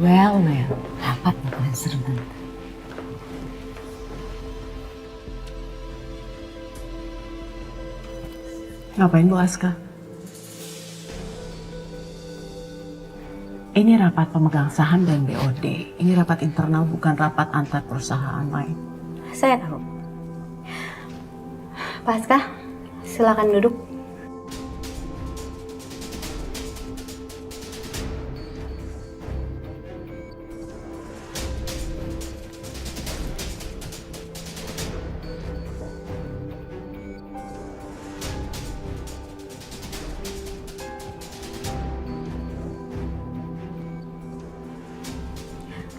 Well, rapat bakalan seru banget. Ngapain Bu Aska? Ini rapat pemegang saham dan BOD. Ini rapat internal, bukan rapat antar perusahaan lain. Saya tahu. Pak Aska, silakan duduk.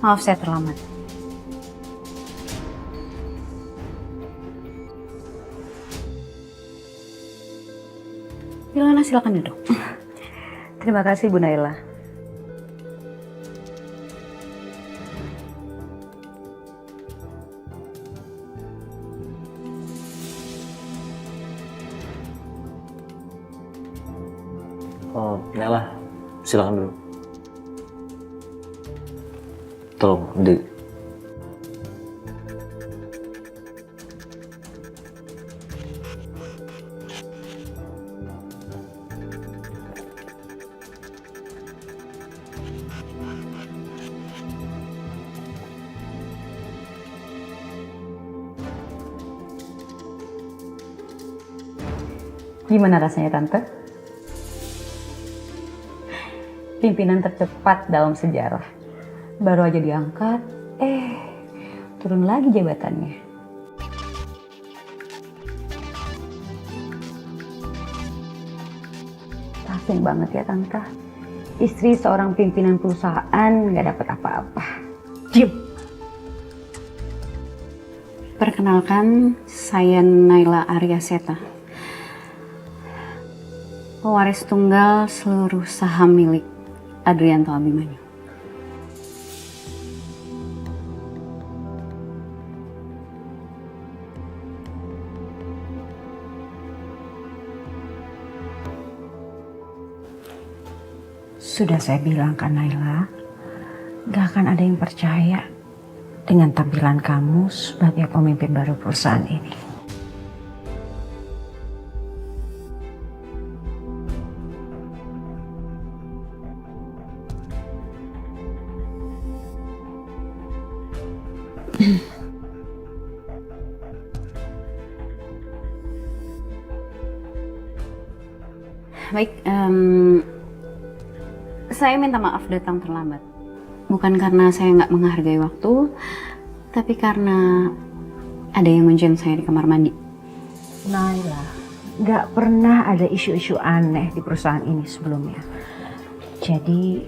Maaf saya terlambat. Ilana silakan duduk. Terima kasih Bu Naila. Oh, Naila, silakan dulu. Tolong, di. Gimana rasanya Tante? Pimpinan tercepat dalam sejarah. Baru aja diangkat, turun lagi jabatannya. Kasian banget ya Tante. Istri seorang pimpinan perusahaan nggak dapat apa-apa. Diam. Perkenalkan, saya Naila Aryaseta, pewaris tunggal seluruh saham milik Adrianto Abimanyu. Sudah saya bilang kan Naila, gak akan ada yang percaya dengan tampilan kamu sebagai pemimpin baru perusahaan ini. Baik, saya minta maaf datang terlambat. Bukan karena saya nggak menghargai waktu, tapi karena ada yang ngunciin saya di kamar mandi. Naila, gak pernah ada isu-isu aneh di perusahaan ini sebelumnya. Jadi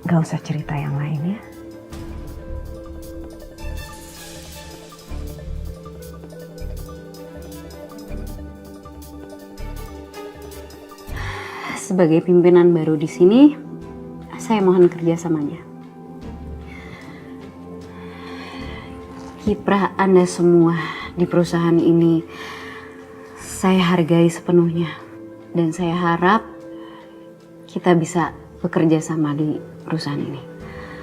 gak usah cerita yang lain ya. Sebagai pimpinan baru di sini, saya mohon kerjasamanya. Kiprah Anda semua di perusahaan ini saya hargai sepenuhnya, dan saya harap kita bisa bekerja sama di perusahaan ini.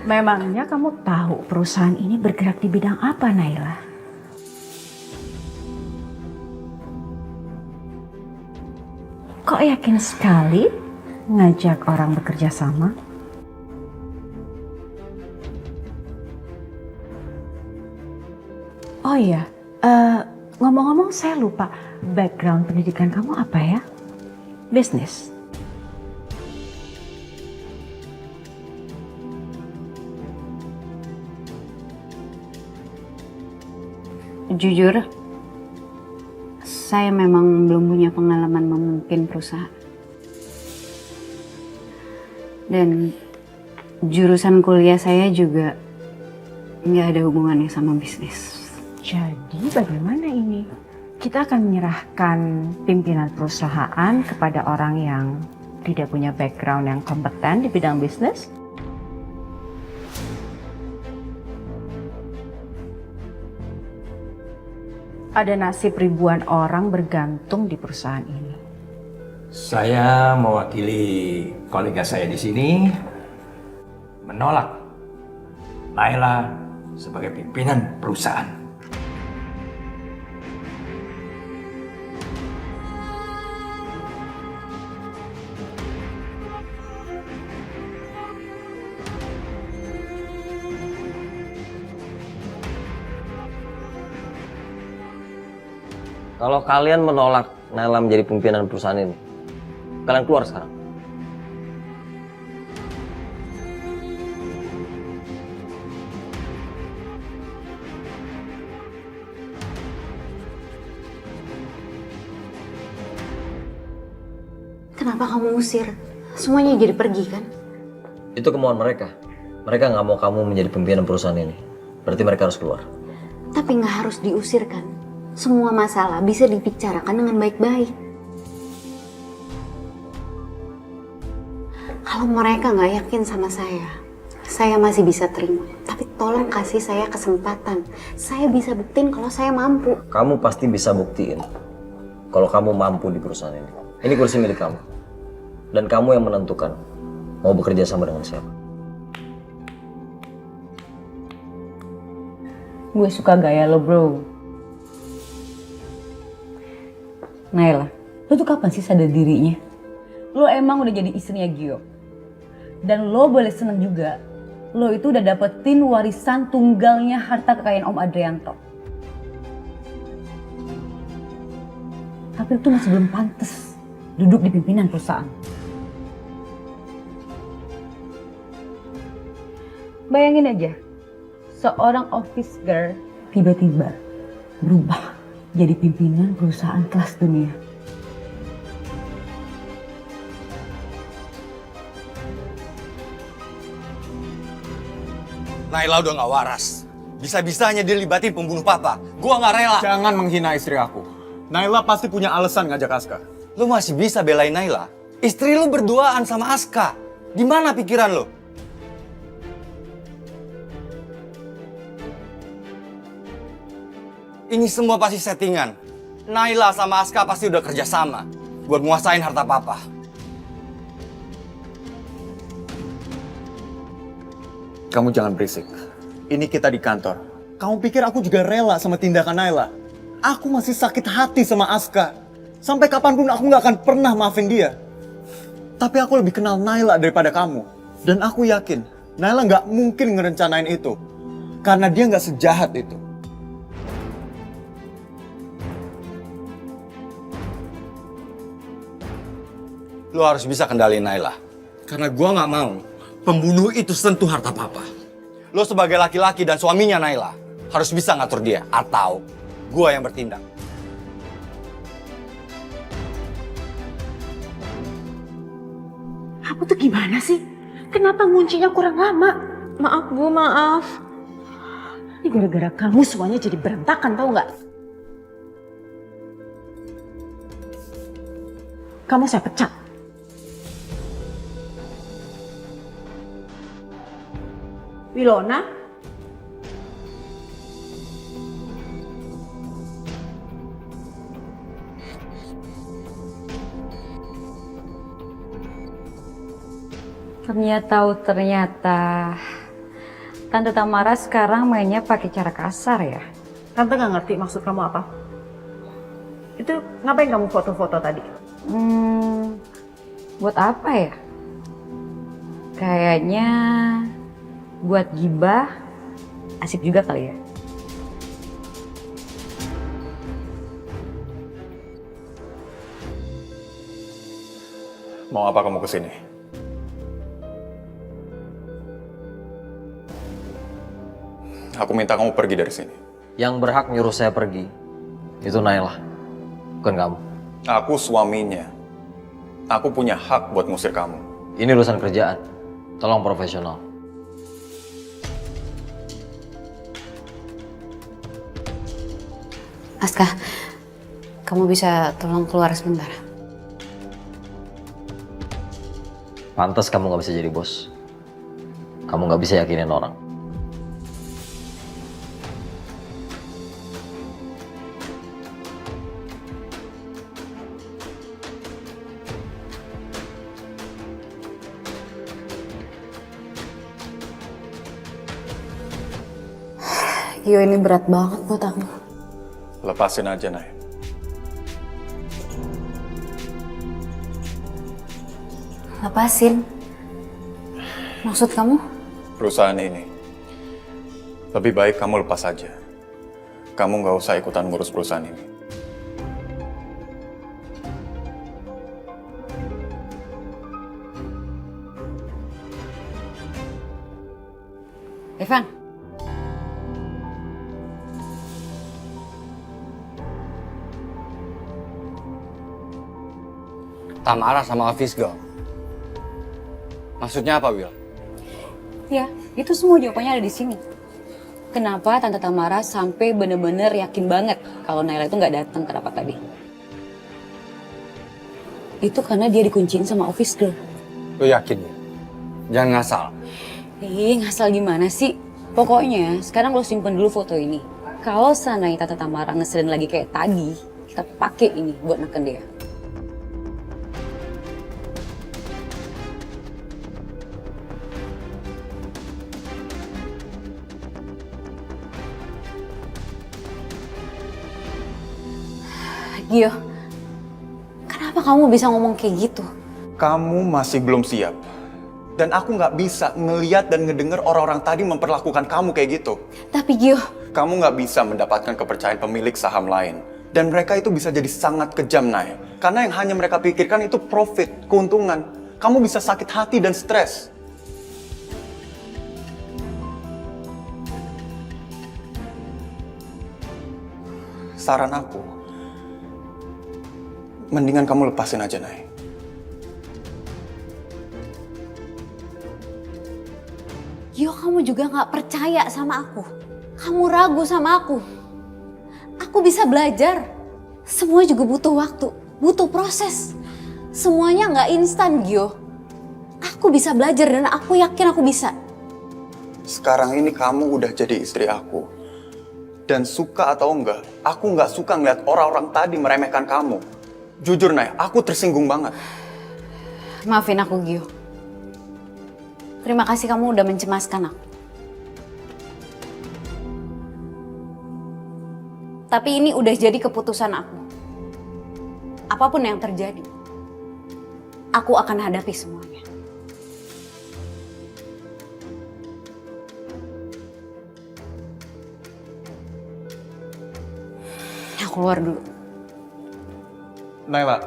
Memangnya kamu tahu perusahaan ini bergerak di bidang apa, Naila? Kok yakin sekali ngajak orang bekerja sama? Oh iya, ngomong-ngomong saya lupa, background pendidikan kamu apa ya? Bisnis? Jujur, saya memang belum punya pengalaman memimpin perusahaan. Dan jurusan kuliah saya juga nggak ada hubungannya sama bisnis. Jadi bagaimana ini? Kita akan menyerahkan pimpinan perusahaan kepada orang yang tidak punya background yang kompeten di bidang bisnis? ada nasib ribuan orang bergantung di perusahaan ini. Saya mewakili kolega saya di sini menolak Naila sebagai pimpinan perusahaan. Kalau kalian menolak Naila menjadi pimpinan perusahaan ini, kalian keluar sekarang. Kenapa kamu usir? Semuanya jadi pergi kan? Itu kemauan mereka. Mereka nggak mau kamu menjadi pimpinan perusahaan ini. Berarti mereka harus keluar. Tapi nggak harus diusir kan? Semua masalah bisa dibicarakan dengan baik-baik. Kalau mereka nggak yakin sama saya masih bisa terima. Tapi tolong kasih saya kesempatan. Saya bisa buktiin kalau saya mampu. Kamu pasti bisa buktiin kalau kamu mampu di perusahaan ini. Ini kursi milik kamu. Dan kamu yang menentukan mau bekerja sama dengan siapa. Gue suka gaya lo, bro. Naila, lo tuh kapan sih sadar dirinya? Lo emang udah jadi istrinya Gio. Dan lo boleh seneng juga, lo itu udah dapetin warisan tunggalnya harta kekayaan Om Adrianto. Tapi itu masih belum pantas duduk di pimpinan perusahaan. Bayangin aja, seorang office girl tiba-tiba berubah jadi pimpinan perusahaan kelas dunia. Naila udah gak waras. Bisa-bisanya dia libatin pembunuh papa. Gua gak rela. Jangan menghina istri aku. Naila pasti punya alasan ngajak Aska. Lu masih bisa belain Naila? Istri lu berduaan sama Aska. Di mana pikiran lu? Ini semua pasti settingan. Naila sama Aska pasti udah kerja sama buat nguasain harta papa. Kamu jangan berisik. Ini kita di kantor. Kamu pikir aku juga rela sama tindakan Naila? Aku masih sakit hati sama Aska. Sampai kapanpun aku gak akan pernah maafin dia. Tapi aku lebih kenal Naila daripada kamu. Dan aku yakin Naila gak mungkin ngerencanain itu. Karena dia gak sejahat itu. Lu harus bisa kendaliin Naila. Karena gua gak mau pembunuh itu sentuh harta papa. Lu sebagai laki-laki dan suaminya Naila harus bisa ngatur dia. Atau gua yang bertindak. Kamu tuh gimana sih? Kenapa nguncinya kurang lama? Maaf Bu, maaf. Ini gara-gara kamu semuanya jadi berantakan, tahu nggak? Kamu saya pecat. Wilona? Ternyata Tante Tamara sekarang mainnya pakai cara kasar ya. Tante nggak ngerti maksud kamu apa. Itu ngapain kamu foto-foto tadi? Buat apa ya? Kayaknya buat gibah, asik juga kali ya. Mau apa kamu kesini? Aku minta kamu pergi dari sini. Yang berhak nyuruh saya pergi, itu Naila, bukan kamu. Aku suaminya. Aku punya hak buat ngusir kamu. Ini urusan kerjaan, tolong profesional. Aska, kamu bisa tolong keluar sebentar? Pantas kamu gak bisa jadi bos. Kamu gak bisa yakinin orang. Gio, ini berat banget buat aku. Lepasin aja, Nay. Lepasin? Maksud kamu? Perusahaan ini. Lebih baik kamu lepas aja. Kamu nggak usah ikutan ngurus perusahaan ini. Evan, Tamara sama Office Girl. Maksudnya apa, Will? ya itu semua jawabannya ada di sini. Kenapa Tante Tamara sampai bener-bener yakin banget kalau Naila itu nggak datang ke rapat tadi? Itu karena dia dikunciin sama office girl. Lo yakin ya? Jangan ngasal. Ngasal gimana sih? Pokoknya sekarang lo simpen dulu foto ini. Kalau seandainya Tante Tamara ngeselin lagi kayak tadi, kita pakai ini buat neken dia. Gio, kenapa kamu bisa ngomong kayak gitu? Kamu masih belum siap. Dan aku nggak bisa ngeliat dan ngedenger orang-orang tadi memperlakukan kamu kayak gitu. Tapi Gio, Kamu nggak bisa mendapatkan kepercayaan pemilik saham lain. Dan mereka itu bisa jadi sangat kejam, Nay. Karena yang hanya mereka pikirkan itu profit, keuntungan. Kamu bisa sakit hati dan stres. Saran aku, mendingan kamu lepasin aja, Nay. Gio, kamu juga gak percaya sama aku. Kamu ragu sama aku. Aku bisa belajar. Semua juga butuh waktu, butuh proses. Semuanya gak instan, Gio. Aku bisa belajar dan aku yakin aku bisa. Sekarang ini kamu udah jadi istri aku. Dan suka atau enggak, aku nggak suka ngeliat orang-orang tadi meremehkan kamu. Jujur, Nay, aku tersinggung banget. Maafin aku, Gio. Terima kasih kamu udah mencemaskan aku. Tapi ini udah jadi keputusan aku. Apapun yang terjadi, aku akan hadapi semuanya. Aku keluar dulu. Naila.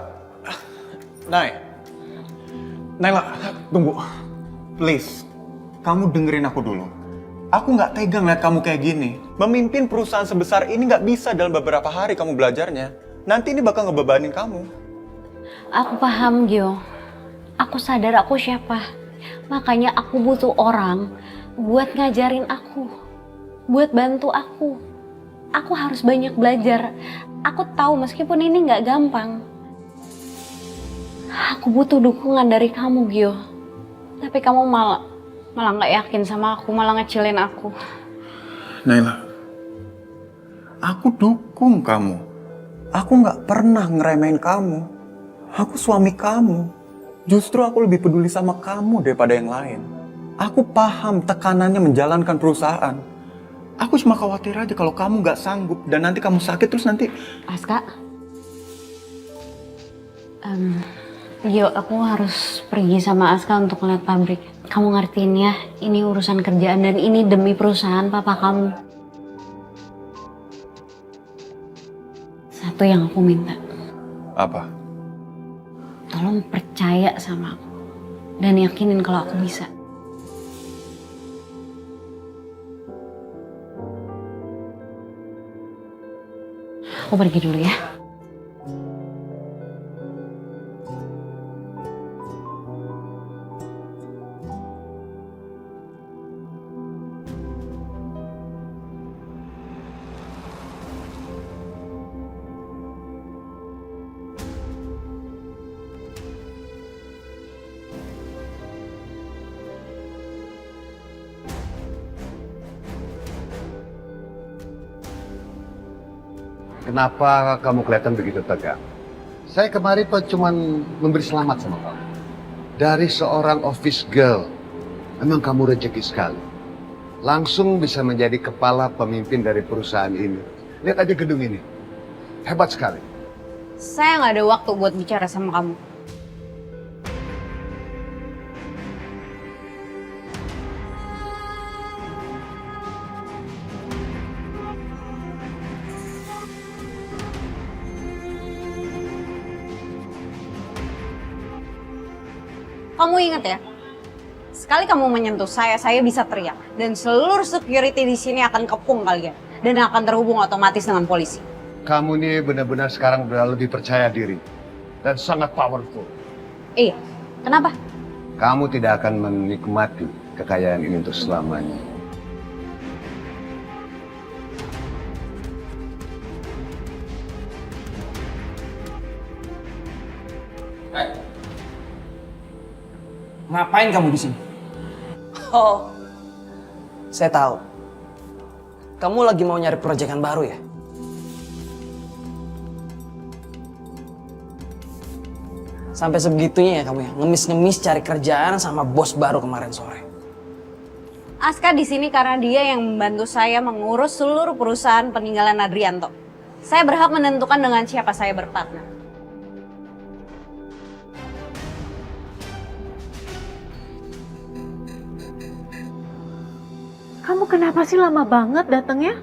Naila, tunggu. Please, kamu dengerin aku dulu. Aku nggak tega ngeliat kamu kayak gini. Memimpin perusahaan sebesar ini nggak bisa dalam beberapa hari kamu belajarnya. Nanti ini bakal ngebebanin kamu. Aku paham, Gio. Aku sadar aku siapa. Makanya aku butuh orang buat ngajarin aku. Buat bantu aku. Aku harus banyak belajar. Aku tahu meskipun ini nggak gampang. Aku butuh dukungan dari kamu, Gio. Tapi kamu malah nggak yakin sama aku, malah ngecilin aku. Naila, aku dukung kamu. Aku nggak pernah ngeremehin kamu. Aku suami kamu. Justru aku lebih peduli sama kamu daripada yang lain. Aku paham tekanannya menjalankan perusahaan. Aku cuma khawatir aja kalau kamu nggak sanggup dan nanti kamu sakit terus nanti. Aska, Gio, aku harus pergi sama Aska untuk ngeliat pabrik. Kamu ngertiin ya, ini urusan kerjaan dan ini demi perusahaan papa kamu. Satu yang aku minta. Apa? Tolong percaya sama aku. Dan yakinin kalau aku bisa. Aku pergi dulu ya. Kenapa kamu kelihatan begitu tegang? Saya kemarin cuma memberi selamat sama kamu. Dari seorang office girl. Memang kamu rezeki sekali. langsung bisa menjadi kepala pemimpin dari perusahaan ini. Lihat aja gedung ini. Hebat sekali. Saya nggak ada waktu buat bicara sama kamu. Kamu ingat ya, sekali kamu menyentuh saya bisa teriak. Dan seluruh security di sini akan kepung kalian. Dan akan terhubung otomatis dengan polisi. Kamu ini benar-benar sekarang udah lebih percaya diri. Dan sangat powerful. Iya, kenapa? Kamu tidak akan menikmati kekayaan ini untuk selamanya. Ngapain kamu di sini? Oh, saya tahu. Kamu lagi mau nyari proyekan baru ya? Sampai sebegitunya ya kamu ya, ngemis-ngemis cari kerjaan sama bos baru kemarin sore. Aska di sini karena dia yang membantu saya mengurus seluruh perusahaan peninggalan Adrianto. Saya berhak menentukan dengan siapa saya berpartner. Kamu kenapa sih lama banget datangnya?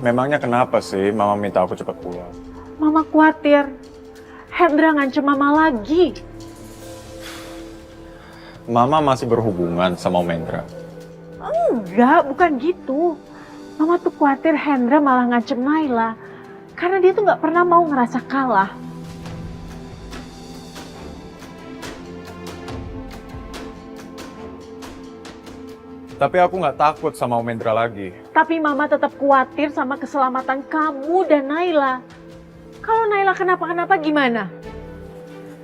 Memangnya kenapa sih Mama minta aku cepat pulang? Mama khawatir. Hendra ngancem Mama lagi. Mama masih berhubungan sama Om Hendra? Enggak, bukan gitu. Mama tuh khawatir Hendra malah ngancem Naila. Karena dia tuh gak pernah mau ngerasa kalah. Tapi aku nggak takut sama Om Hendra lagi. Tapi Mama tetap khawatir sama keselamatan kamu dan Naila. Kalau Naila kenapa-kenapa gimana?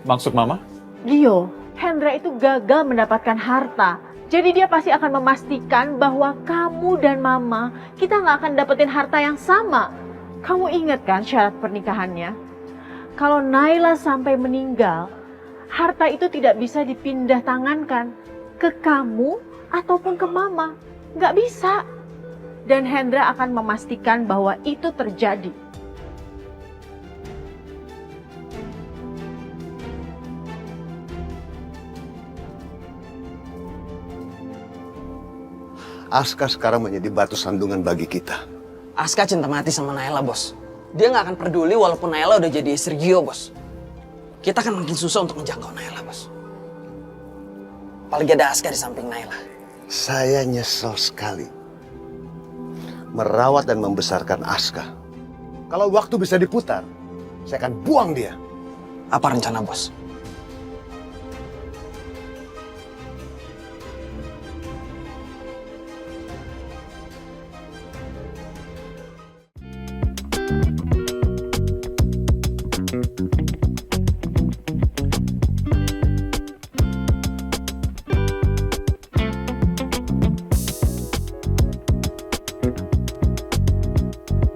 Maksud Mama? Gio, Hendra itu gagal mendapatkan harta. Jadi dia pasti akan memastikan bahwa kamu dan Mama, kita nggak akan dapetin harta yang sama. Kamu ingat kan syarat pernikahannya? Kalau Naila sampai meninggal, harta itu tidak bisa dipindah tangankan ke kamu ataupun ke Mama. Nggak bisa. Dan Hendra akan memastikan bahwa itu terjadi. Aska sekarang menjadi batu sandungan bagi kita. Aska cinta mati sama Naila, bos. Dia nggak akan peduli walaupun Naila udah jadi istri Gio, bos. Kita akan makin susah untuk menjangkau Naila, bos. Apalagi ada Aska di samping Naila. Saya nyesel sekali merawat dan membesarkan Aska. Kalau waktu bisa diputar, saya akan buang dia. Apa rencana, bos?